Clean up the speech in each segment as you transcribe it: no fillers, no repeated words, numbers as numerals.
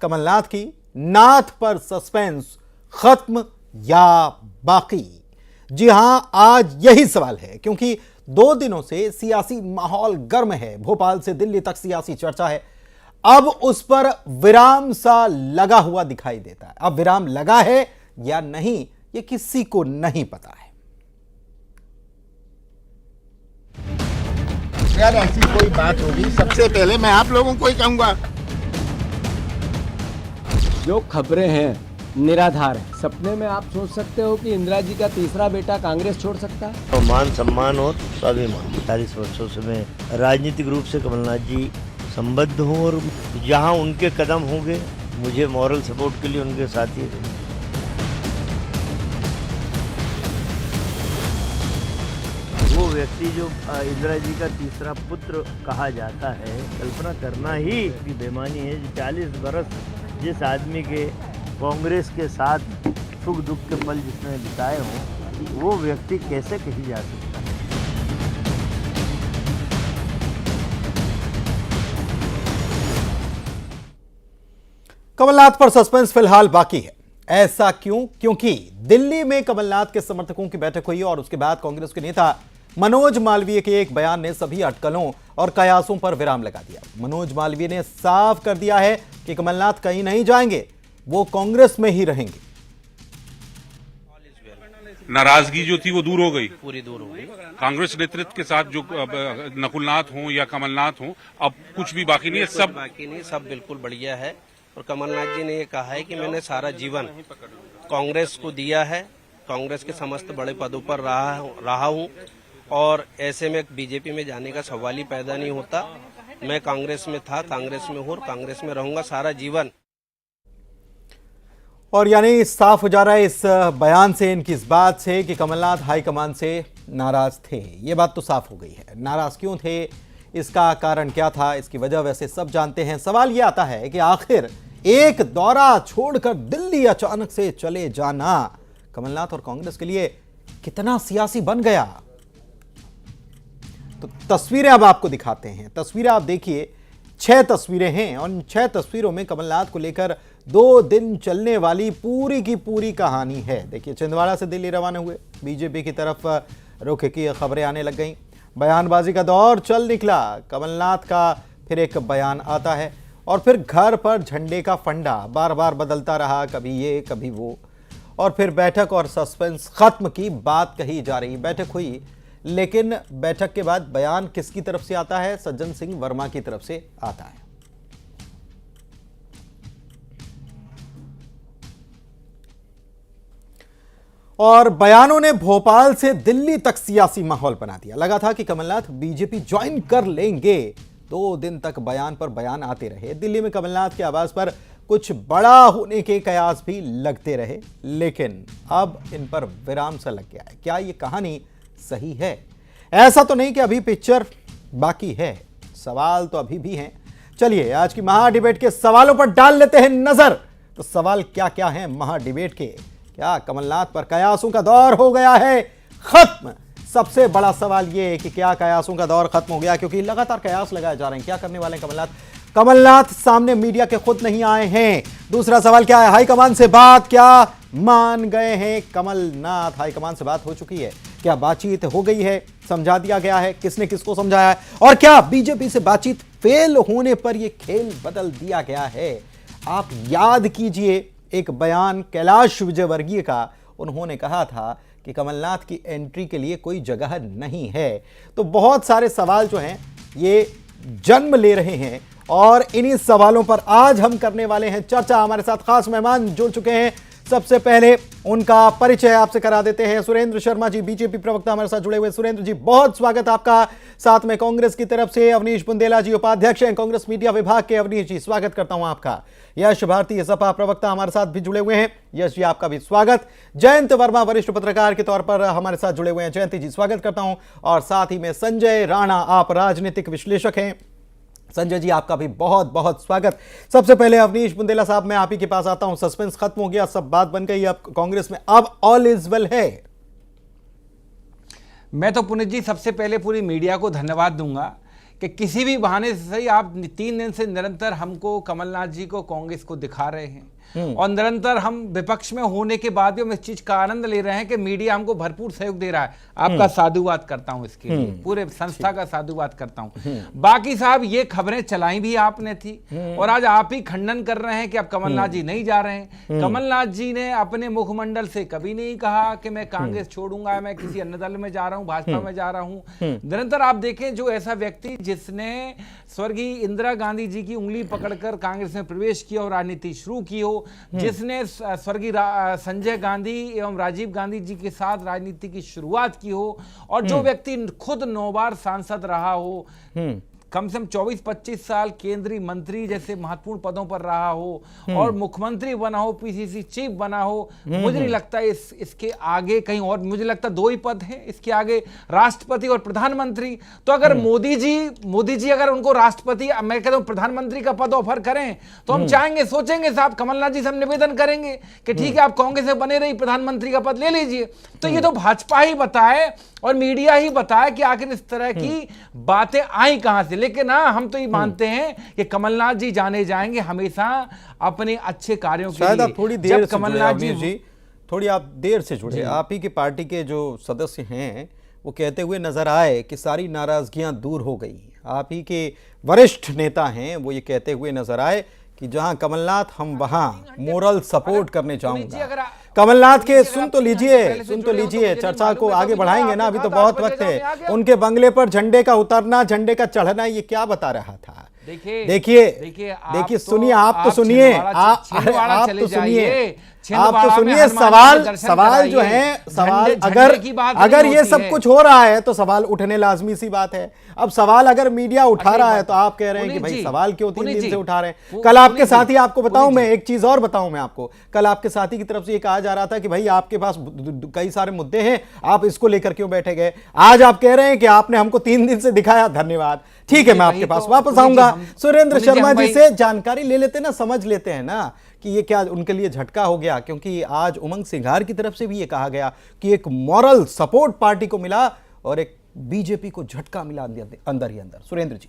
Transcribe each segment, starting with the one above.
कमलनाथ की नाथ पर सस्पेंस खत्म या बाकी? जी हां, आज यही सवाल है क्योंकि 2 दिनों से सियासी माहौल गर्म है। भोपाल से दिल्ली तक सियासी चर्चा है। अब उस पर विराम सा लगा हुआ दिखाई देता है। अब विराम लगा है या नहीं, यह किसी को नहीं पता है। यार ऐसी कोई बात होगी, सबसे पहले मैं आप लोगों को ही कहूंगा, जो खबरें हैं निराधार है। सपने में आप सोच सकते हो कि इंदिरा जी का तीसरा बेटा कांग्रेस छोड़ सकता है? तो मान सम्मान और स्वाभिमान, 40 वर्षों से मैं राजनीतिक रूप से कमलनाथ जी संबद्ध हूँ और जहाँ उनके कदम होंगे मुझे मॉरल सपोर्ट के लिए उनके साथ ही रहूंगा। वो व्यक्ति जो इंदिरा जी का तीसरा पुत्र कहा जाता है, कल्पना करना ही की बेमानी है। 40 वर्ष जिस आदमी के कांग्रेस के साथ सुख दुख के पल जिसने बिताए हों, वो व्यक्ति कैसे कही जा सकता है? कमलनाथ पर सस्पेंस फिलहाल बाकी है। ऐसा क्यों? क्योंकि दिल्ली में कमलनाथ के समर्थकों की बैठक हुई और उसके बाद कांग्रेस के नेता मनोज मालवीय के एक बयान ने सभी अटकलों और कयासों पर विराम लगा दिया। मनोज मालवीय ने साफ कर दिया है कि कमलनाथ कहीं नहीं जाएंगे, वो कांग्रेस में ही रहेंगे। नाराजगी जो थी वो दूर हो गई, पूरी दूर हो गई। कांग्रेस नेतृत्व के साथ जो नकुलनाथ हो या कमलनाथ हो, अब कुछ भी बाकी नहीं है, सब बाकी नहीं, सब बिल्कुल बढ़िया है। और कमलनाथ जी ने ये कहा है कि मैंने सारा जीवन कांग्रेस को दिया है, कांग्रेस के समस्त बड़े पदों पर रहा हूँ और ऐसे में बीजेपी में जाने का सवाल ही पैदा नहीं होता। मैं कांग्रेस में था, कांग्रेस में हूँ और कांग्रेस में रहूंगा सारा जीवन। और यानी साफ हो जा रहा है इस बयान से, इनकी इस बात से कि कमलनाथ हाईकमान से नाराज थे। ये बात तो साफ हो गई है। नाराज क्यों थे, इसका कारण क्या था, इसकी वजह वैसे सब जानते हैं। सवाल यह आता है कि आखिर एक दौरा छोड़कर दिल्ली अचानक से चले जाना कमलनाथ और कांग्रेस के लिए कितना सियासी बन गया। तो तस्वीरें अब आपको दिखाते हैं। तस्वीरें आप देखिए, 6 तस्वीरें हैं और इन 6 तस्वीरों में कमलनाथ को लेकर 2 दिन चलने वाली पूरी की पूरी कहानी है। देखिए, छिंदवाड़ा से दिल्ली रवाना हुए, बीजेपी की तरफ रुख की खबरें आने लग गईं, बयानबाजी का दौर चल निकला। कमलनाथ का फिर एक बयान आता है और फिर घर पर झंडे का फंडा बार बार बदलता रहा, कभी ये कभी वो। और फिर बैठक और सस्पेंस खत्म की बात कही जा रही। बैठक हुई, लेकिन बैठक के बाद बयान किसकी तरफ से आता है? सज्जन सिंह वर्मा की तरफ से आता है। और बयानों ने भोपाल से दिल्ली तक सियासी माहौल बना दिया। लगा था कि कमलनाथ बीजेपी ज्वाइन कर लेंगे। 2 दिन तक बयान पर बयान आते रहे। दिल्ली में कमलनाथ के आवाज पर कुछ बड़ा होने के कयास भी लगते रहे, लेकिन अब इन पर विराम सा लग गया है। क्या ये कहानी सही है? ऐसा तो नहीं कि अभी पिक्चर बाकी है, सवाल तो अभी भी हैं। चलिए आज की महा डिबेट के सवालों पर डाल लेते हैं नजर। तो सवाल क्या क्या हैं महा डिबेट के? क्या कमलनाथ पर कयासों का दौर हो गया है खत्म? सबसे बड़ा सवाल यह है कि क्या कयासों का दौर खत्म हो गया, क्योंकि लगातार कयास लगाए जा रहे हैं। क्या करने वाले हैं कमलनाथ? कमलनाथ सामने मीडिया के खुद नहीं आए हैं। दूसरा सवाल क्या है, हाईकमान से बात क्या मान गए हैं कमलनाथ? हाईकमान से बात हो चुकी है, क्या बातचीत हो गई है, समझा दिया गया है, किसने किसको समझाया है? और क्या बीजेपी से बातचीत फेल होने पर यह खेल बदल दिया गया है? आप याद कीजिए एक बयान कैलाश विजयवर्गीय का। उन्होंने कहा था कि कमलनाथ की एंट्री के लिए कोई जगह नहीं है। तो बहुत सारे सवाल जो हैं ये जन्म ले रहे हैं और इन्हीं सवालों पर आज हम करने वाले हैं चर्चा। हमारे साथ खास मेहमान जुड़ चुके हैं। सबसे पहले उनका परिचय आपसे करा देते हैं। सुरेंद्र शर्मा जी, बीजेपी प्रवक्ता, हमारे साथ जुड़े हुए। सुरेंद्र जी, बहुत स्वागत आपका। साथ में कांग्रेस की तरफ से अवनीश बुंदेला जी, उपाध्यक्ष हैं कांग्रेस मीडिया विभाग के। अवनीश जी, स्वागत करता हूं आपका। यश भारतीय सपा प्रवक्ता हमारे साथ भी जुड़े हुए हैं। यश जी, आपका भी स्वागत। जयंत वर्मा, वरिष्ठ पत्रकार के तौर पर हमारे साथ जुड़े हुए हैं। जयंत जी, स्वागत करता हूं। और साथ ही में संजय राणा, आप राजनीतिक विश्लेषक हैं। संजय जी, आपका भी बहुत बहुत स्वागत। सबसे पहले अवनीश बुंदेला साहब, मैं आप ही के पास आता हूं। सस्पेंस खत्म हो गया, सब बात बन गई अब कांग्रेस में, अब ऑल इज वेल है। मैं तो पुनीत जी सबसे पहले पूरी मीडिया को धन्यवाद दूंगा कि किसी भी बहाने से सही आप 3 दिन से निरंतर हमको, कमलनाथ जी को, कांग्रेस को दिखा रहे हैं और निरंतर हम विपक्ष में होने के बाद भी हम इस चीज का आनंद ले रहे हैं कि मीडिया हमको भरपूर सहयोग दे रहा है। आपका साधुवाद करता हूं इसके लिए, पूरे संस्था का साधुवाद करता हूं। बाकी साहब ये खबरें चलाई भी आपने थी और आज आप ही खंडन कर रहे हैं कि अब कमलनाथ जी नहीं जा रहे हैं। कमलनाथ जी ने अपने मुखमंडल से कभी नहीं कहा कि मैं कांग्रेस छोड़ूंगा, मैं किसी अन्य दल में जा रहा हूं, भाजपा में जा रहा हूं। निरंतर आप देखें, जो ऐसा व्यक्ति जिसने स्वर्गीय इंदिरा गांधी जी की उंगली पकड़कर कांग्रेस में प्रवेश किया और राजनीति शुरू की हो, जिसने स्वर्गीय संजय गांधी एवं राजीव गांधी जी के साथ राजनीति की शुरुआत की हो और जो व्यक्ति खुद 9 बार सांसद रहा हो, कम से कम 24-25 साल केंद्रीय मंत्री जैसे महत्वपूर्ण पदों पर रहा हो और मुख्यमंत्री बना हो, पीसीसी चीफ बना हो, मुझे नहीं लगता इसके आगे कहीं और, मुझे लगता 2 ही पद हैं इसके आगे, राष्ट्रपति और प्रधानमंत्री। तो अगर मोदी जी अगर उनको राष्ट्रपति, मैं कहता हूं प्रधानमंत्री का पद ऑफर करें तो हम चाहेंगे, सोचेंगे साहब, कमलनाथ जी से हम निवेदन करेंगे कि ठीक है आप कांग्रेस में बने रही, प्रधानमंत्री का पद ले लीजिए। तो ये तो भाजपा ही बताए और मीडिया ही बताए कि आखिर इस तरह की बातें आई कहां से। लेकिन हम तो ये मानते हैं कि कमलनाथ जी जाने जाएंगे हमेशा अपने अच्छे कार्यों के लिए। शायद आप थोड़ी देर से कमलनाथ जी थोड़ी आप देर से जुड़े, आप ही की पार्टी के जो सदस्य हैं वो कहते हुए नजर आए कि सारी नाराजगियां दूर हो गई। आप ही के वरिष्ठ नेता हैं, वो ये कहते हुए नजर आए कि जहां कमलनाथ हम वहां मोरल सपोर्ट करने जाऊंगा। कमलनाथ के सुन तो लीजिए, चर्चा को आगे बढ़ाएंगे ना, अभी तो बहुत वक्त है। उनके बंगले पर झंडे का उतरना, झंडे का चढ़ना, ये क्या बता रहा था? देखिए सुनिए, आप तो सुनिए, सवाल जो है, सवाल अगर ये सब कुछ हो रहा है तो सवाल उठने लाजमी सी बात है। अब सवाल अगर मीडिया उठा रहा है तो आप कह रहे हैं कि भाई सवाल क्यों 3 दिन से उठा रहे हैं? कल आपके साथी, आपको बताऊं मैं एक चीज और बताऊं मैं आपको, कल आपके साथी की तरफ से ये कहा जा रहा था कि भाई आपके पास कई सारे मुद्दे हैं, आप इसको लेकर क्यों बैठे गए? आज आप कह रहे हैं कि आपने हमको 3 दिन से दिखाया, धन्यवाद, ठीक है, मैं आपके पास वापस आऊंगा। सुरेंद्र शर्मा जी से जानकारी ले लेते ना, समझ लेते हैं ना कि ये क्या उनके लिए झटका हो गया, क्योंकि आज उमंग सिंघार की तरफ से भी ये कहा गया कि एक मॉरल सपोर्ट पार्टी को मिला और एक बीजेपी को झटका मिला अंदर ही अंदर। सुरेंद्र जी,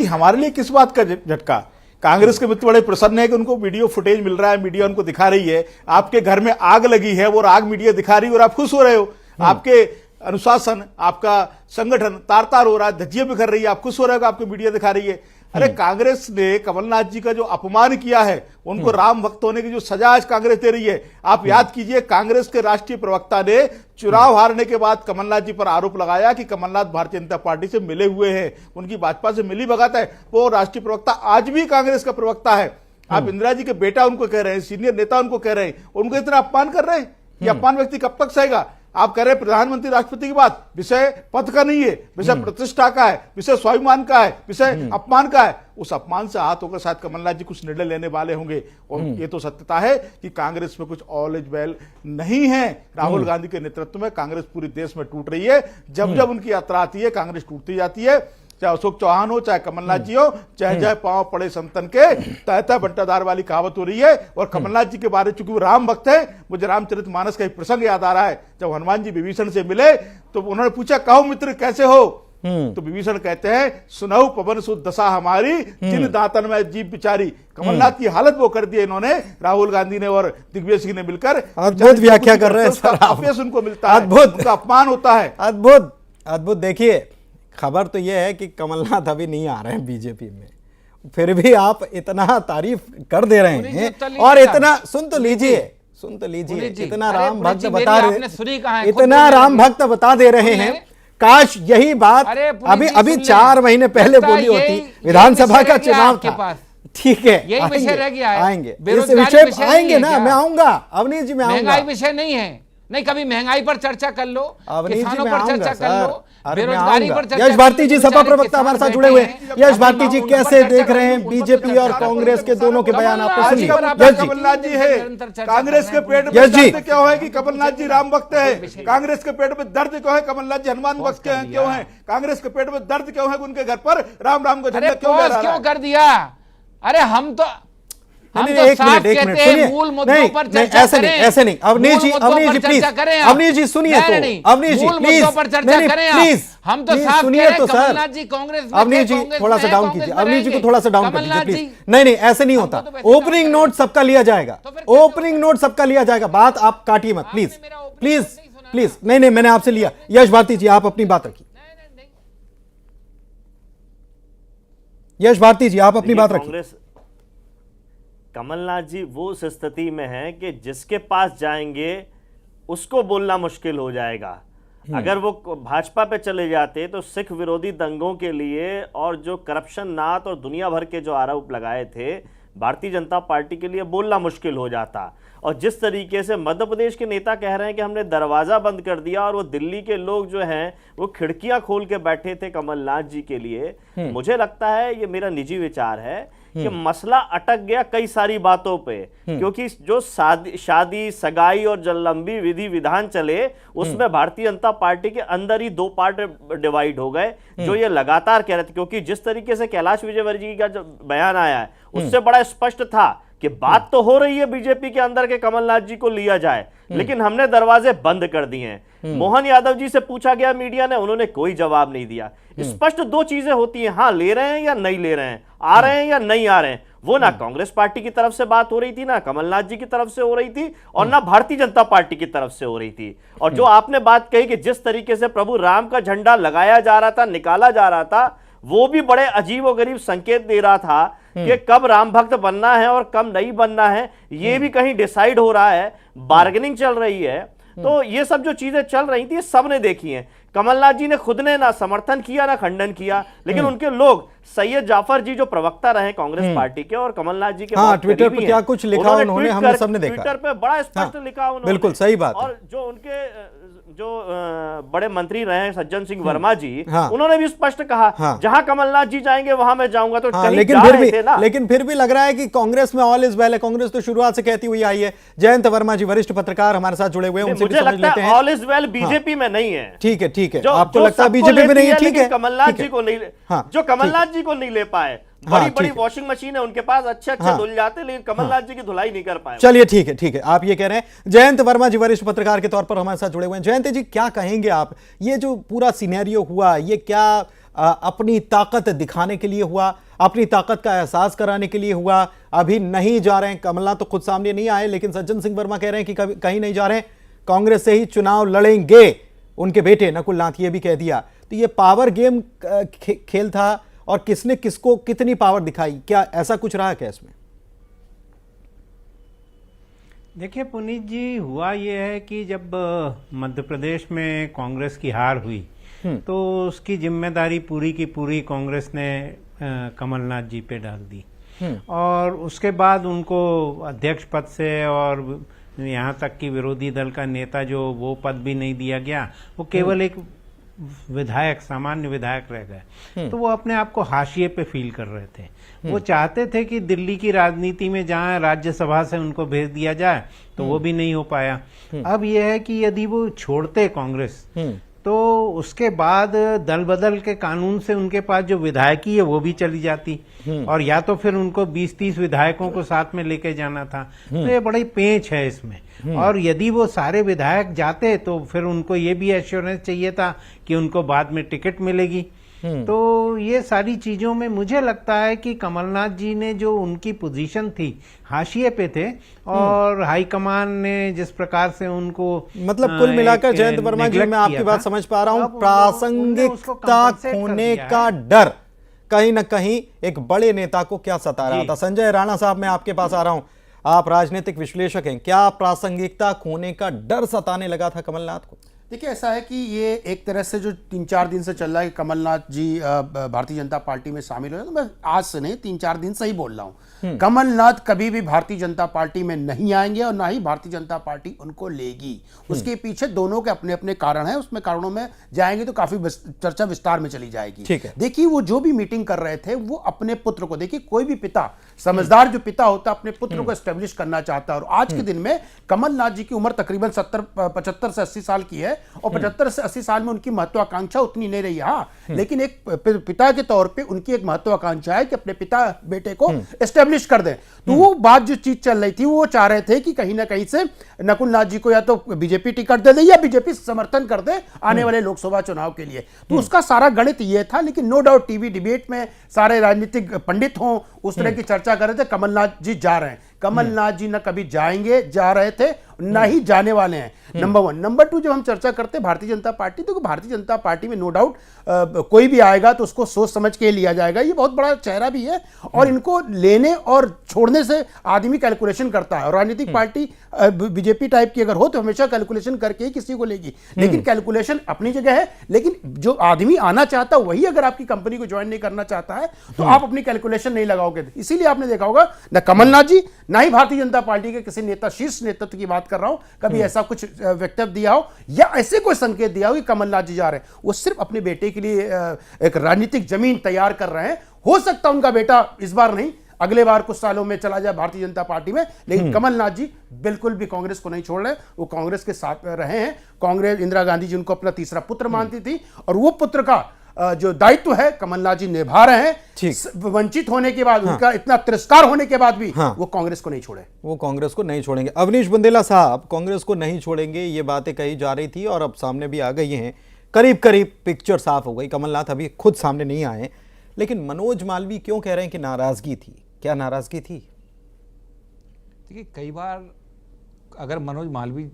हमारे लिए किस बात का झटका? कांग्रेस के मित्र बड़े प्रसन्न है कि उनको वीडियो फुटेज मिल रहा है, मीडिया उनको दिखा रही है। आपके घर में आग लगी है, वो आग मीडिया दिखा रही है और आप खुश हो रहे हो। आपके अनुशासन, आपका संगठन तार तार हो रहा है, धज्जियां बिखर रही है, आप खुश हो रहे हो, आपको मीडिया दिखा रही है। अरे कांग्रेस ने कमलनाथ जी का जो अपमान किया है, उनको राम भक्त होने की जो सजा आज कांग्रेस दे रही है, आप याद कीजिए, कांग्रेस के राष्ट्रीय प्रवक्ता ने चुनाव हारने के बाद कमलनाथ जी पर आरोप लगाया कि कमलनाथ भारतीय जनता पार्टी से मिले हुए हैं, उनकी भाजपा से मिली भगत है। वो राष्ट्रीय प्रवक्ता आज भी कांग्रेस का प्रवक्ता है। आप इंदिरा जी के बेटा उनको कह रहे हैं, सीनियर नेता उनको कह रहे हैं, उनको इतना अपमान कर रहे हैं। ये अपमान व्यक्ति कब तक सहेगा? आप कह रहे हैं प्रधानमंत्री राष्ट्रपति की बात, विषय पद का नहीं है, विषय प्रतिष्ठा का है, विषय स्वाभिमान का है, विषय अपमान का है। उस अपमान से हाथ होकर शायद कमलनाथ जी कुछ निर्णय लेने वाले होंगे। और ये तो सत्यता है कि कांग्रेस में कुछ ऑल इज वेल नहीं है। राहुल गांधी के नेतृत्व में कांग्रेस पूरे देश में टूट रही है। जब जब उनकी यात्रा आती है, कांग्रेस टूटती जाती है। चाहे अशोक चौहान हो, चाहे कमलनाथ जी हो, चाहे जय पांव पड़े संतन के, तहता बंटाधार वाली कहावत हो रही है। और कमलनाथ जी के बारे, चूंकि वो राम भक्त है, मुझे रामचरितमानस का एक प्रसंग याद आ रहा है। जब हनुमान जी विभीषण से मिले तो उन्होंने पूछा, कहो मित्र कैसे हो? तो विभीषण कहते हैं, सुनहु पवन सुत दशा हमारी, जिन दातन में जीव बिचारी। कमलनाथ की हालत वो कर दी इन्होंने, राहुल गांधी ने और दिग्विजय सिंह ने मिलकर। अद्भुत व्याख्या कर रहे हैं, उनको मिलता है, उनका अपमान होता है। अद्भुत। देखिए, खबर तो यह है कि कमलनाथ अभी नहीं आ रहे हैं बीजेपी में, फिर भी आप इतना तारीफ कर दे रहे हैं और इतना सुन तो लीजिए, इतना राम भक्त बता रहे, इतना राम भक्त बता दे रहे हैं। काश यही बात अभी 4 महीने पहले बोली होती, विधानसभा का चुनाव था। ठीक है, यही विषय रह गया है, आएंगे इस विषय आएंगे ना, मैं आऊंगा अवनीश जी, मैं आऊंगा। महंगाई विषय नहीं है, नहीं, कभी महंगाई पर चर्चा कर लो, किसानों पर चर्चा कर लो, बेरोजगारी पर चर्चा। यश भारती जी सपा प्रवक्ता हमारे साथ जुड़े हुए हैं। यश भारती जी, कैसे देख रहे हैं बीजेपी और कांग्रेस के दोनों के बयान? आपको सुनिए। कमलनाथ जी है, कांग्रेस के पेट में दर्द क्यों है कि कमलनाथ जी राम भक्त है? कांग्रेस के पेट में दर्द क्यों है कमलनाथ जी हनुमान भक्त क्यों है? कांग्रेस के पेट में दर्द क्यों है उनके घर पर राम राम का झंडा क्यों कर दिया? अरे हम तो हम नहीं, तो एक साफ मिनट, एक कहते मिनट, हैं, सुनिए। मूल मुद्दों नहीं, पर नहीं, चर्चा ऐसे नहीं, करें। ऐसे नहीं। अवनीश मूल जी, मुद्दों अवनीश पर जी, चर्चा प्लीज, करें आप। अवनीश जी सुनिए नहीं, तो, नहीं, अवनीश जी मूल प्लीज, मुद्दों पर चर्चा नहीं, करें आप। प्लीज, हम तो प्लीज, साफ सुनिए कह रहे तो हैं, सर। कमलनाथ जी कांग्रेस में अवनीश थे, जी कांग्रेस थोड़ा में सा हैं, डाउन कांग्रेस कीजिए, में अवनीश जी को रहेंगे। थोड़ा सा डाउन कर कमलनाथ दीजिए जी, प्लीज। नहीं नहीं, ऐसे नहीं होता। हमको तो वैसे ओपनिंग डाउन नोट सबका लिया जाएगा, तो फिर कैसे ओपनिंग नोट सबका लिया जाएगा, बात आप काटिए मत प्लीज, आपने मेरा opening प्लीज, note नहीं सुना प्लीज। नहीं नहीं, मैंने आपसे लिया। यश भारती जी, आप अपनी बात रखिए। यश भारती जी, आप अपनी बात रखिए। कांग्रेस, कमलनाथ जी वो उस स्थिति में है कि जिसके पास जाएंगे उसको बोलना मुश्किल हो जाएगा। अगर वो भाजपा पे चले जाते तो सिख विरोधी दंगों के लिए और जो करप्शन नाथ और दुनिया भर के जो आरोप लगाए थे भारतीय जनता पार्टी के लिए बोलना मुश्किल हो जाता। और जिस तरीके से मध्य प्रदेश के नेता कह रहे हैं कि हमने दरवाजा बंद कर दिया और वो दिल्ली के लोग जो हैं वो खिड़कियां खोल के बैठे थे कमलनाथ जी के लिए, मुझे लगता है, ये मेरा निजी विचार है कि मसला अटक गया कई सारी बातों पे, क्योंकि जो शादी सगाई और जो लंबी विधि विधान चले उसमें भारतीय जनता पार्टी के अंदर ही दो पार्ट डिवाइड हो गए, जो ये लगातार कह रहे थे। क्योंकि जिस तरीके से कैलाश विजयवर्गीय का जो बयान आया है उससे बड़ा स्पष्ट था कि बात तो हो रही है बीजेपी के अंदर के कमलनाथ जी को लिया जाए, लेकिन हमने दरवाजे बंद कर दिए हैं। मोहन यादव जी से पूछा गया मीडिया ने, उन्होंने कोई जवाब नहीं दिया। स्पष्ट दो चीजें होती हैं, हाँ ले रहे हैं या नहीं ले रहे हैं, आ रहे हैं या नहीं आ रहे हैं। वो ना कांग्रेस पार्टी की तरफ से बात हो रही थी, ना कमलनाथ जी की तरफ से हो रही थी, और ना भारतीय जनता पार्टी की तरफ से हो रही थी। और जो आपने बात कही कि जिस तरीके से प्रभु राम का झंडा लगाया जा रहा था, निकाला जा रहा था, वो भी बड़े अजीब और गरीब संकेत दे रहा था कि कब राम भक्त बनना है और कब नहीं बनना है, ये भी कहीं डिसाइड हो रहा है, बार्गेनिंग चल रही है। तो ये सब जो चीजें चल रही थी सबने देखी हैं। कमलनाथ जी ने खुद ने ना समर्थन किया ना खंडन किया, लेकिन उनके लोग सैयद जाफर जी जो प्रवक्ता रहे कांग्रेस पार्टी के और कमलनाथ जी के हाँ, ट्विटर पर क्या कुछ लिखा उन्होंने, हमने सबने देखा। ट्विटर पे बड़ा स्पष्ट लिखा उन्होंने, बिल्कुल सही बात है। और जो उनके जो बड़े मंत्री रहे हैं सज्जन सिंह वर्मा जी, हाँ, उन्होंने भी स्पष्ट कहा, हाँ, जहां कमलनाथ जी जाएंगे वहां मैं जाऊंगा। तो हाँ, लेकिन फिर भी लग रहा है कि कांग्रेस में ऑल इज वेल है। कांग्रेस तो शुरुआत से कहती हुई आई है। जयंत वर्मा जी वरिष्ठ पत्रकार हमारे साथ जुड़े हुए हैं, उनसे भी समझ लेते हैं। ऑल इज वेल बीजेपी में नहीं है। ठीक है, ठीक है, जो आपको लगता है बीजेपी में नहीं है, ठीक है। कमलनाथ जी को नहीं, जो कमलनाथ जी को नहीं ले पाए, बड़ी बड़ी वॉशिंग मशीन है उनके पास, अच्छे धुल जाते, लेकिन कमलनाथ जी की धुलाई नहीं कर पाए। चलिए ठीक है, ठीक है, आप ये कह रहे हैं। जयंत वर्मा जी वरिष्ठ पत्रकार के तौर पर हमारे साथ जुड़े हुए हैं। जयंत जी, क्या कहेंगे आप, ये जो पूरा सिनेरियो हुआ, ये क्या अपनी ताकत दिखाने के लिए हुआ, अपनी ताकत का एहसास कराने के लिए हुआ? अभी नहीं जा रहे हैं, कमलनाथ तो खुद सामने नहीं आए, लेकिन सज्जन सिंह वर्मा कह रहे हैं कि कहीं नहीं जा रहे हैं, कांग्रेस से ही चुनाव लड़ेंगे। उनके बेटे नकुल नाथ ये भी कह दिया। तो ये पावर गेम खेल था और किसने किसको कितनी पावर दिखाई, क्या ऐसा कुछ रहा क्या इसमें? देखिए पुनीत जी, हुआ ये है कि जब मध्य प्रदेश में कांग्रेस की हार हुई तो उसकी जिम्मेदारी पूरी की पूरी कांग्रेस ने कमलनाथ जी पे डाल दी, और उसके बाद उनको अध्यक्ष पद से और यहाँ तक कि विरोधी दल का नेता जो वो पद भी नहीं दिया गया, वो केवल एक विधायक, सामान्य विधायक रह गए। तो वो अपने आप को हाशिए पे फील कर रहे थे। वो चाहते थे कि दिल्ली की राजनीति में जहां राज्यसभा से उनको भेज दिया जाए, तो वो भी नहीं हो पाया। अब यह है कि यदि वो छोड़ते कांग्रेस तो उसके बाद दल बदल के कानून से उनके पास जो विधायकी है वो भी चली जाती, और या तो फिर उनको 20-30 विधायकों को साथ में लेके जाना था। तो ये बड़ी पेंच है इसमें। और यदि वो सारे विधायक जाते तो फिर उनको ये भी एश्योरेंस चाहिए था कि उनको बाद में टिकट मिलेगी। तो ये सारी चीजों में मुझे लगता है कि कमलनाथ जी ने जो उनकी पोजीशन थी, हाशिए पे थे, और हाईकमान ने जिस प्रकार से उनको, मतलब कुल मिलाकर जयंत वर्मा जी, मैं आपकी बात समझ पा रहा हूं, प्रासंगिकता खोने का डर कहीं ना कहीं एक बड़े नेता को क्या सता रहा था। संजय राणा साहब, मैं आपके पास आ रहा हूं, आप राजनीतिक विश्लेषक हैं, क्या प्रासंगिकता खोने का डर सताने लगा था कमलनाथ को? देखिए, ऐसा है कि ये एक तरह से जो 3-4 दिन से चल रहा है कि कमलनाथ जी भारतीय जनता पार्टी में शामिल हो, तो मैं आज से नहीं 3-4 दिन से ही बोल रहा हूं, कमलनाथ कभी भी भारतीय जनता पार्टी में नहीं आएंगे और ना ही भारतीय जनता पार्टी उनको लेगी। उसके पीछे दोनों के अपने अपने कारण हैं, उसमें कारणों में जाएंगे तो काफी चर्चा विस्तार में चली जाएगी। देखिए, वो जो भी मीटिंग कर रहे थे वो अपने पुत्र को, देखिए कोई भी पिता, समझदार जो पिता होता है, अपने पुत्र को एस्टेब्लिश करना चाहता है। और आज के दिन में कमलनाथ जी की उम्र तकरीबन 75 से 80 साल की है, और 75 से 80 साल में उनकी महत्वाकांक्षा उतनी नहीं रही। हाँ, लेकिन एक पिता के तौर पे उनकी एक महत्वाकांक्षा है कि अपने पिता बेटे को एस्टेब्लिश कर दें। तो वो बात जो चीज चल रही थी, वो चाह रहे थे कि कहीं ना कहीं से नकुल नाथ जी को या तो बीजेपी टिकट दे दे या बीजेपी समर्थन कर दे आने वाले लोकसभा चुनाव के लिए। तो उसका सारा गणित ये था। लेकिन नो डाउट टीवी डिबेट में सारे राजनीतिक पंडित हों उस तरह की चर्चा कर रहे थे कमलनाथ जी जा रहे हैं। कमलनाथ जी न कभी जाएंगे, जा रहे थे, ना ही जाने वाले हैं। नंबर 1। नंबर 2, जब हम चर्चा करते हैं भारतीय जनता पार्टी, तो भारतीय जनता पार्टी में नो डाउट कोई भी आएगा तो उसको सोच समझ के लिया जाएगा। ये बहुत बड़ा चेहरा भी है और इनको लेने और छोड़ने से आदमी कैलकुलेशन करता है। और राजनीतिक पार्टी बीजेपी टाइप की अगर हो तो हमेशा कैलकुलेशन करके ही किसी को लेगी। लेकिन कैलकुलेशन अपनी जगह है, लेकिन जो आदमी आना चाहता है वही अगर आपकी कंपनी को ज्वाइन नहीं करना चाहता है तो आप अपनी कैलकुलेशन नहीं लगाओगे। इसीलिए आपने देखा होगा न कमलनाथ जी ना ही भारतीय जनता पार्टी के किसी नेता, शीर्ष नेतृत्व की बात कर रहा हूं, कभी ऐसा कुछ वक्तव्य दिया हो या ऐसे कोई संकेत दिया हो कि कमलनाथ जी जा रहे हैं। वो सिर्फ अपने बेटे के लिए एक राजनीतिक जमीन तैयार कर रहे हैं। हो सकता है उनका बेटा इस बार नहीं, अगले बार कुछ सालों में चला जाए भारतीय जनता पार्टी में, लेकिन कमलनाथ जी बिल्कुल भी कांग्रेस को नहीं छोड़ रहे। वो कांग्रेस के साथ रहे हैं। कांग्रेस, इंदिरा गांधी जी उनको अपना तीसरा पुत्र मानती थी और वो पुत्र का जो दायित्व है कमलनाथ जी निभा रहे हैं। वंचित होने के बाद, उनका इतना तिरस्कार होने के बाद भी वो कांग्रेस को नहीं छोड़े। वो कांग्रेस को नहीं छोड़ेंगे। अवनीश बुंदेला साहब, कांग्रेस को नहीं छोड़ेंगे ये बातें कही जा रही थी और अब सामने भी आ गई हैं। करीब करीब पिक्चर साफ हो गई। कमलनाथ अभी खुद सामने नहीं आए, लेकिन मनोज मालवीय क्यों कह रहे हैं कि नाराजगी थी? क्या नाराजगी थी? देखिए, कई बार अगर मनोज मालवीय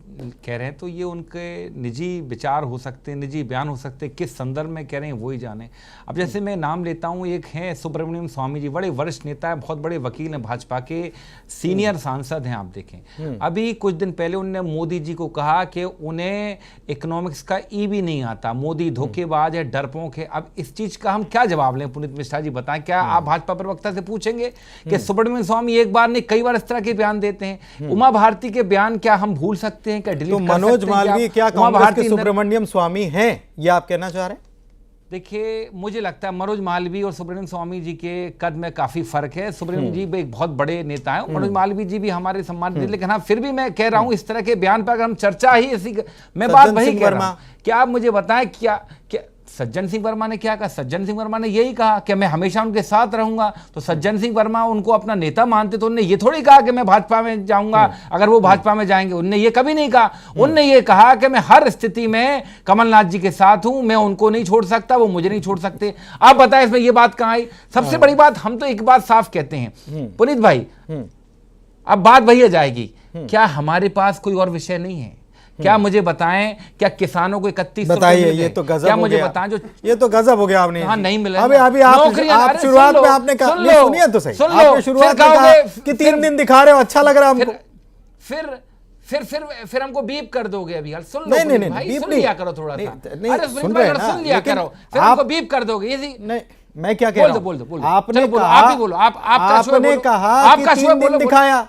कह रहे हैं तो ये उनके निजी विचार हो सकते हैं, निजी बयान हो सकते हैं, किस संदर्भ में कह रहे हैं वो ही जाने। अब जैसे मैं नाम लेता हूँ, एक हैं सुब्रमण्यम स्वामी जी, बड़े वरिष्ठ नेता है, बहुत बड़े वकील हैं, भाजपा के सीनियर सांसद हैं। आप देखें, अभी कुछ दिन पहले उन्होंने मोदी जी को कहा कि उन्हें इकोनॉमिक्स का ई भी नहीं आता, मोदी धोखेबाज है, डरपोक है। अब इस चीज का हम क्या जवाब लें? पुनीत मिश्रा जी बताएं, क्या आप भाजपा प्रवक्ता से पूछेंगे कि सुब्रमण्यम स्वामी एक बार नहीं कई बार इस तरह के बयान देते हैं? उमा भारती के बयान क्या हम भूल सकते हैं? क्या डिलीट तो मनोज मालवीय क्या कांग्रेस के सुब्रमण्यम स्वामी हैं, ये आप कहना चाह रहे हैं? देखिए, मुझे लगता है मनोज मालवीय और सुब्रमण्यम स्वामी जी के कद में काफी फर्क है। सुब्रमण्यम जी भी एक बहुत बड़े नेता हैं, मनोज मालवीय जी भी हमारे सम्मानित हैं। लेकिन हाँ, फिर भी मैं कह रहा हूं, इस तरह के बयान पर अगर हम चर्चा ही इसी, मैं बात वही कह रहा हूं। क्या आप मुझे बताएं, क्या सज्जन सिंह वर्मा ने क्या कहा? सज्जन सिंह वर्मा ने यही कहा कि मैं हमेशा उनके साथ रहूंगा। तो सज्जन सिंह वर्मा उनको अपना नेता मानते, तो उन्होंने ये थोड़ी कहा कि मैं भाजपा में जाऊंगा अगर वो भाजपा में जाएंगे। उन्होंने ये कभी नहीं कहा। उन्होंने ये कहा कि मैं हर स्थिति में कमलनाथ जी के साथ हूं, मैं उनको नहीं छोड़ सकता, वो मुझे नहीं छोड़ सकते। आप बताएं इसमें ये बात कहां आई? सबसे बड़ी बात, हम तो एक बात साफ कहते हैं पुनीत भाई, अब बात वही आ जाएगी, क्या हमारे पास कोई और विषय नहीं है? क्या मुझे बताएं, क्या किसानों को 31 बताइए? ये तो गजब क्या हो मुझे गया। बताएं, जो ये तो गजब हो गया। आपने हाँ नहीं मिला अभी आप शुरुआत में आपने कहा, सुनिए तो सही, आपने शुरुआत में कहा कि 3 दिन दिखा रहे हो, अच्छा लग रहा है हमको। फिर हमको बीप कर दोगे अभी? सुन लो नहीं, भाई, बीप सुन नहीं, लिया करो थोड़ा सा। अरे सुन रहे हैं ना, सुन लिया करो, फिर हमको बीप कर दोगे। नहीं, मैं क्या कह रहा हूं, बोल दो आपने कहा, आप ही बोलो, आपने कहा कि 3 दिन दिखाया,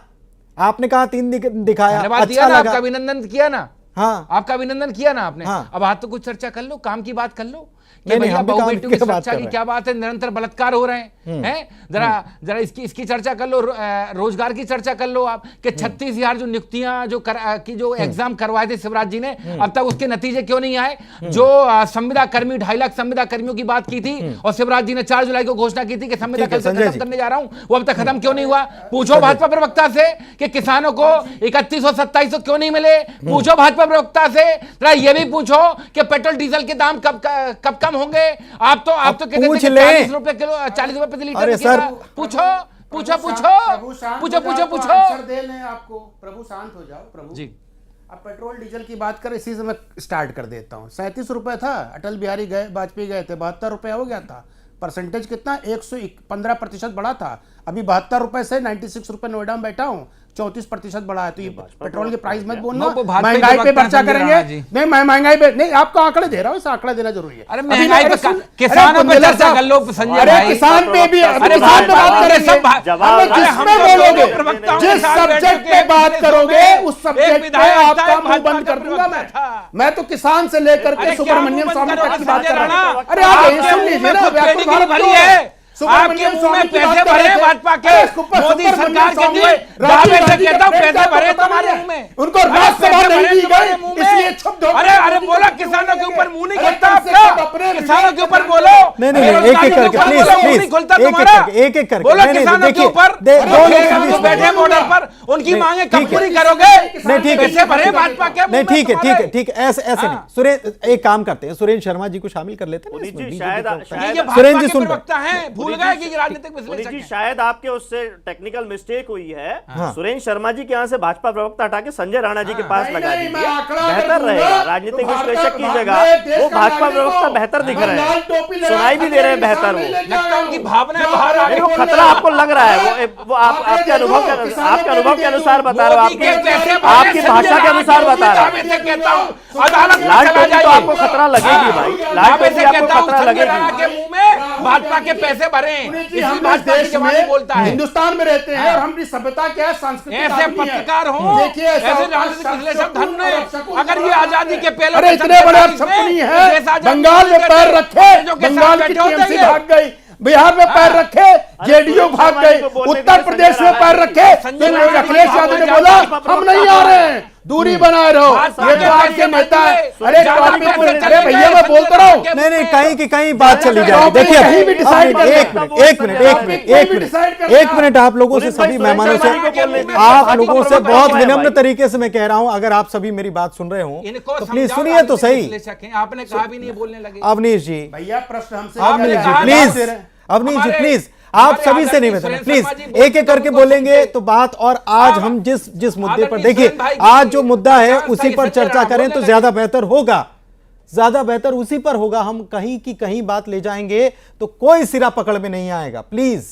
आपने कहा 3 दिन दिखाया, अच्छा लगा, आपका अभिनंदन किया ना। हाँ, आपका अभिनंदन किया ना आपने। हाँ। अब आज तो कुछ चर्चा कर लो, काम की बात कर लो कि नहीं, भैया हम भी बहु काम बेटियों की की बात सुरक्षा कर की रहे क्या बात है, निरंतर बलात्कार हो रहे हैं। जरा इसकी चर्चा कर लो, रोजगार की चर्चा कर लो आप, कि 36,000 जो नियुक्तियां जो एग्जाम करवाए थे शिवराज जी ने, अब तक उसके नतीजे क्यों नहीं आए? जो संविदा कर्मी, 2.5 लाख संविदा कर्मियों की बात की थी और शिवराज जी ने 4 जुलाई को घोषणा की थी कि संविदा कल से खत्म करने जा रहा हूं, वो अब तक खत्म क्यों नहीं हुआ? पूछो भाजपा प्रवक्ता से कि किसानों को 3100 2700 क्यों नहीं मिले? पूछो भाजपा प्रवक्ता से। जरा ये भी पूछो कि पेट्रोल डीजल के दाम कब कम होंगे? आप तो कहते थे 40 रुपए किलो, 40 रुपए प्रति लीटर। अरे सर, पूछो प्रभु शांत दे लें आपको। प्रभु शांत हो जाओ प्रभु जी। अब पेट्रोल डीजल की बात करें, इसी से मैं स्टार्ट कर देता हूं। 37 रुपए था, अटल बिहारी वाजपेयी गए थे, 72 रुपए हो गया था। परसेंटेज कितना? 115% बढ़ा था। अभी 72 रुपए से 96 रुपए नोएडा में बैठा हूं, 34% बढ़ा है। तो ये पेट्रोल के प्राइस मत बोलना, महंगाई पे चर्चा करेंगे। नहीं, मैं महंगाई पे नहीं, आपको आंकड़े दे रहा हूं, इस आंकड़ा देना जरूरी है। अरे महंगाई पे किसानों पे चर्चा कर लो संजय भाई। किसान पे भी किसान पे बात करेंगे, जिसमें बोलोगे, जिस सब्जेक्ट पे बात करोगे उस सब्जेक्ट पे आपका मुंह बंद कर दूंगा मैं तो किसान से लेकर के सुब्रमण्यम स्वामी तक की बात कर रहा हूं। अरे आप ये सुन लीजिए ना, व्याकुल भारत आपके मुंह में पैसे भरे भाजपा के, मोदी सरकार के लिए दावे से कहता हूं पैसे भरे तुम्हारे मुंह में, उनको राज्यसभा नहीं दी गई, इसलिए छुप दो। अरे बोला किसानों के ऊपर मुंह नहीं खुलता आपका, किसानों के ऊपर बोलो। नहीं, एक एक करके प्लीज एक एक करके बोलो किसानों के ऊपर, बैठे बॉर्डर पर उनकी मांगे कब पूरी करोगे? नहीं ठीक है, पैसे भरे भाजपा के, नहीं ठीक है ठीक है, ऐसे नहीं। सुरेंद्र एक काम करते हैं, सुरेंद्र शर्मा जी को शामिल कर लेते हैं। सुरेंद्र जी सुन रखता है, भूल गए कि राजनीतिक विश्लेषक जी हैं। शायद आपके उससे टेक्निकल मिस्टेक हुई है। हाँ। सुरेंद्र शर्मा जी के यहाँ से भाजपा प्रवक्ता हटा के संजय राणा जी के पास लगा नहीं, दीजिए, मैं आंकड़ा बेहतर दूंगा। रहेगा। राजनीतिक तो विश्लेषक की भारत जगह में देश वो का भाजपा नागरिक प्रवक्ता हो। बेहतर दिख रहे लाल हैं, टोपी लगा सुनाई भी दे रहे हैं बेहतर वो। लगता है उनकी भावना बाहर आ नहीं, गई। वो खतरा आपको लग रहा है, वो आपके अनुभव के अनुसार बता रहा हूँ, आपकी भाषा के अनुसार बता रहा हूँ। लाल टोपी तो आपको खतरा लगेगी भाई, लाल टोपी आपको खतरा लगेगी। के मुंह में भाजपा के पैसे भरे, इसी हम भाजपा की देश जवानी में बोलता है। हिंदुस्तान में रहते हैं और हमारी सभ्यता क्या है, संस्कृति ऐसे पत्रकार हो, देखिए ऐसे राजनीतिक विश्लेषक धन्य है। अगर ये आजादी के पहले अरे इतने बड़े शब्द नहीं है, बंगाल में पैर रखे, बंगाल की टीएमसी भाग गई, बिहार में पैर रखे, जेडीयू भाग गई, उत्तर प्रदेश में पैर रखे, तो अखिलेश यादव ने बोला हम नहीं आ रहे हैं, दूरी बनाए रहो। ये तो आपके नेता है। अरे भैया मैं बोलता रहा हूँ, नहीं कहीं की कहीं बात चली जाएगी। देखिए एक मिनट आप लोगों से, सभी मेहमानों से, आप लोगों से बहुत विनम्र तरीके से मैं कह रहा हूं, अगर आप सभी मेरी बात सुन रहे हो तो प्लीज सुनिए तो सही। आपने कहा भी नहीं बोलने लगे। अवनीश जी, भैया प्रश्न हमसे अवनीश जी प्लीज, अवनीश जी प्लीज, आप सभी से निवेदन है, प्लीज एक एक करके बोलेंगे तो बात। और आज हम जिस मुद्दे पर, देखिए आज जो मुद्दा है उसी पर चर्चा करें तो ज्यादा बेहतर होगा, ज्यादा बेहतर उसी पर होगा। हम कहीं की कहीं बात ले जाएंगे तो कोई सिरा पकड़ में नहीं आएगा। प्लीज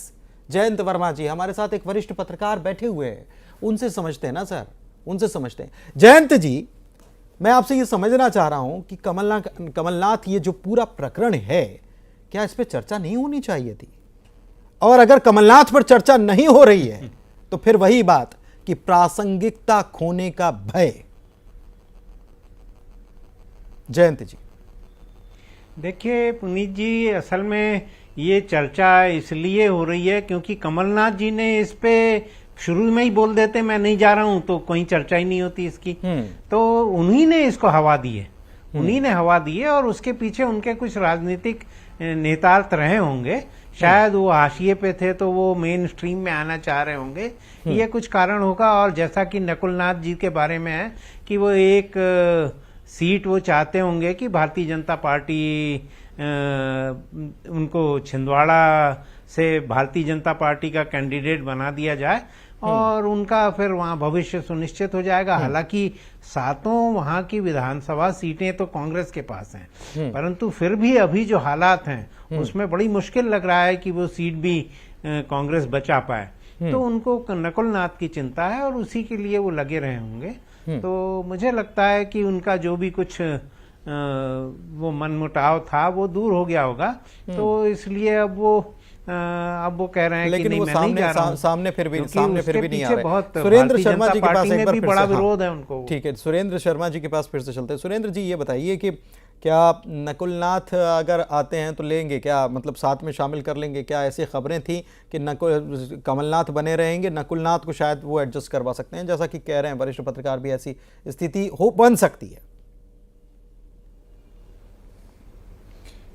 जयंत वर्मा जी हमारे साथ एक वरिष्ठ पत्रकार बैठे हुए हैं, उनसे समझते हैं ना सर, उनसे समझते हैं। जयंत जी, मैं आपसे ये समझना चाह रहा हूं कि कमलनाथ ये जो पूरा प्रकरण है, क्या इस पर चर्चा नहीं होनी चाहिए थी? और अगर कमलनाथ पर चर्चा नहीं हो रही है तो फिर वही बात कि प्रासंगिकता खोने का भय। जयंत जी, देखिए पुनीत जी, असल में ये चर्चा इसलिए हो रही है क्योंकि कमलनाथ जी ने इस पे शुरू में ही बोल देते मैं नहीं जा रहा हूं तो कोई चर्चा ही नहीं होती इसकी। तो उन्हीं ने इसको हवा दी है, उन्हीं ने हवा दी है, और उसके पीछे उनके कुछ राजनीतिक नेतार्थ रहे होंगे। शायद वो हाशिए पे थे तो वो मेन स्ट्रीम में आना चाह रहे होंगे, ये कुछ कारण होगा। और जैसा कि नकुलनाथ जी के बारे में है कि वो एक सीट वो चाहते होंगे कि भारतीय जनता पार्टी उनको छिंदवाड़ा से भारतीय जनता पार्टी का कैंडिडेट बना दिया जाए और उनका फिर वहां भविष्य सुनिश्चित हो जाएगा। हालांकि सातों वहां की विधानसभा सीटें तो कांग्रेस के पास हैं, परंतु फिर भी अभी जो हालात हैं उसमें बड़ी मुश्किल लग रहा है कि वो सीट भी कांग्रेस बचा पाए। तो उनको नकुलनाथ की चिंता है और उसी के लिए वो लगे रहे होंगे। तो मुझे लगता है कि उनका जो भी कुछ वो मनमुटाव था वो दूर हो गया होगा। तो इसलिए अब वो कह रहे हैं लेकिन कि नहीं, वो मैं नहीं जा रहा हूं। सामने फिर भी नहीं आ रहे। बहुत सुरेंद्र शर्मा जी के पास एक बार भी फिर बड़ा से, विरोध है उनको। ठीक है, सुरेंद्र शर्मा जी के पास फिर से चलते हैं। सुरेंद्र जी ये बताइए कि क्या नकुलनाथ अगर आते हैं तो लेंगे क्या, मतलब साथ में शामिल कर लेंगे क्या? ऐसी खबरें थी कि कमलनाथ बने रहेंगे, नकुलनाथ को शायद वो एडजस्ट करवा सकते हैं, जैसा कि कह रहे हैं वरिष्ठ पत्रकार भी, ऐसी स्थिति बन सकती है।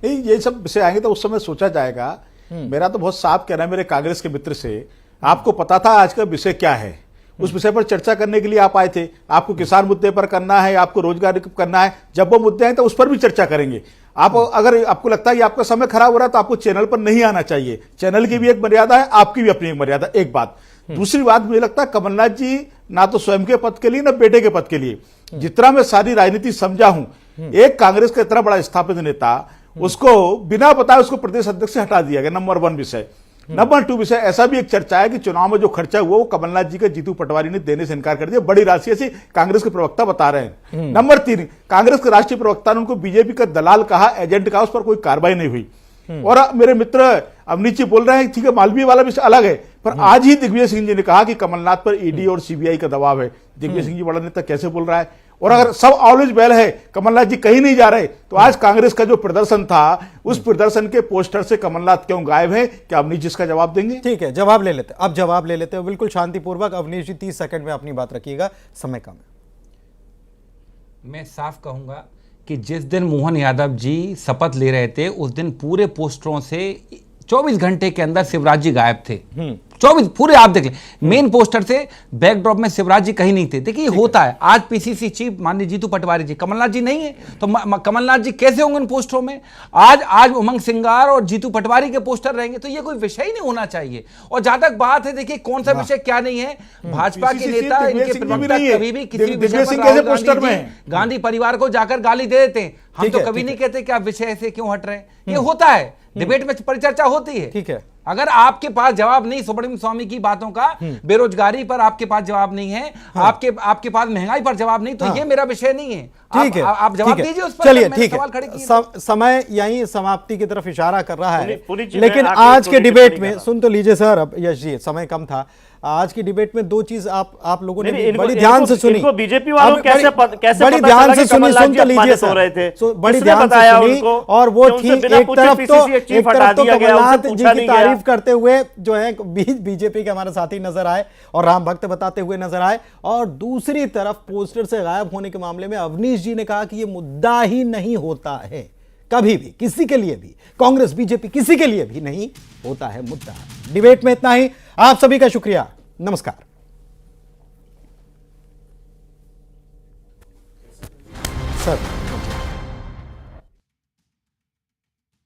नहीं, ये सब विषय आएंगे तो उस समय सोचा जाएगा। मेरा तो बहुत साफ कहना है मेरे कांग्रेस के मित्र से, आपको पता था आज का विषय क्या है, उस विषय पर चर्चा करने के लिए आप आए थे। आपको किसान मुद्दे पर करना है, आपको रोजगार करना है, जब वो मुद्दे आए तो उस पर भी चर्चा करेंगे। आप अगर आपको लगता है कि आपका समय खराब हो रहा है तो आपको चैनल पर नहीं आना चाहिए। चैनल की भी एक मर्यादा है, आपकी भी अपनी एक मर्यादा। एक बात। दूसरी बात, मुझे लगता है कमलनाथ जी ना तो स्वयं के पद के लिए ना बेटे के पद के लिए, जितना मैं सारी राजनीति समझा हूं, एक कांग्रेस का इतना बड़ा स्थापित नेता, उसको बिना बताए उसको प्रदेश अध्यक्ष से हटा दिया गया। नंबर 1 विषय। नंबर 2 विषय, ऐसा भी एक चर्चा है कि चुनाव में जो खर्चा हुआ वो कमलनाथ जी के जीतू पटवारी ने देने से इनकार कर दिया। बड़ी राशि ऐसी कांग्रेस के प्रवक्ता बता रहे हैं। नंबर 3, कांग्रेस के राष्ट्रीय प्रवक्ता ने उनको बीजेपी का दलाल कहा, एजेंट कहा, उस पर कोई कार्रवाई नहीं हुई। और मेरे मित्र अवनीश जी बोल रहे हैं ठीक है मालवीय वाला विषय अलग है, पर आज ही दिग्विजय सिंह जी ने कहा कि कमलनाथ पर ईडी और सीबीआई का दबाव है। दिग्विजय सिंह जी बड़ा नेता कैसे बोल रहा है? और अगर सब ऑलवेज वेल है, कमलनाथ जी कहीं नहीं जा रहे, तो आज कांग्रेस का जो प्रदर्शन था, उस प्रदर्शन के पोस्टर से कमलनाथ क्यों गायब है? क्या अवनीश जी इसका जवाब देंगे? ठीक है, जवाब ले लेते, अब जवाब ले लेते हैं बिल्कुल शांतिपूर्वक। अवनीश जी 30 सेकंड में अपनी बात रखिएगा, समय कम है। मैं साफ कहूंगा कि जिस दिन मोहन यादव जी शपथ ले रहे थे, उस दिन पूरे पोस्टरों से 24 घंटे के अंदर शिवराज जी गायब थे। 24 पूरे, आप देख लें, मेन पोस्टर से बैकड्रॉप में शिवराज जी कहीं नहीं थे। देखिए होता है, आज पीसीसी चीफ माननीय जीतू पटवारी जी, कमलनाथ जी नहीं है, तो कमलनाथ जी कैसे होंगे उन पोस्टरों में? आज उमंग सिंगार और जीतू पटवारी के पोस्टर रहेंगे, तो ये कोई विषय ही नहीं होना चाहिए। और जहां तक बात है, देखिए कौन सा विषय क्या नहीं है, भाजपा के नेता, इनके प्रवक्ता कभी भी किसी विषय पर राहुल गांधी परिवार को जाकर गाली दे देते हैं। हम तो कभी नहीं कहते कि आप विषय से क्यों हट रहे हैं, ये होता है, डिबेट में परिचर्चा होती है। ठीक है, अगर आपके पास जवाब नहीं सुब्रमण्यम स्वामी की बातों का, बेरोजगारी पर आपके पास जवाब नहीं है, आपके पास महंगाई पर जवाब नहीं, तो ये मेरा विषय नहीं है। ठीक है, आप जवाब दीजिए उस पर। चलिए ठीक है, समय यहीं समाप्ति की तरफ इशारा कर रहा है, लेकिन आज के डिबेट में सुन तो लीजिए सर, अब यश जी समय कम था, आज की डिबेट में दो चीज आप लोगों ने बड़ी ध्यान से सुनी, बीजेपी वालों कैसे बड़ी ध्यान से सुनी, सुन तो लीजिए सर, बड़ी ध्यान से सुनी, और वो थी एक तरफ तो कमलनाथ जी की तारीफ करते हुए जो है बीजेपी के हमारे साथी नजर आए और राम भक्त बताते हुए नजर आए, और दूसरी तरफ पोस्टर से गायब होने के मामले में अवनीश जी ने कहा कि यह मुद्दा ही नहीं होता है, कभी भी किसी के लिए भी, कांग्रेस बीजेपी किसी के लिए भी नहीं होता है मुद्दा। डिबेट में इतना ही, आप सभी का शुक्रिया, नमस्कार। सर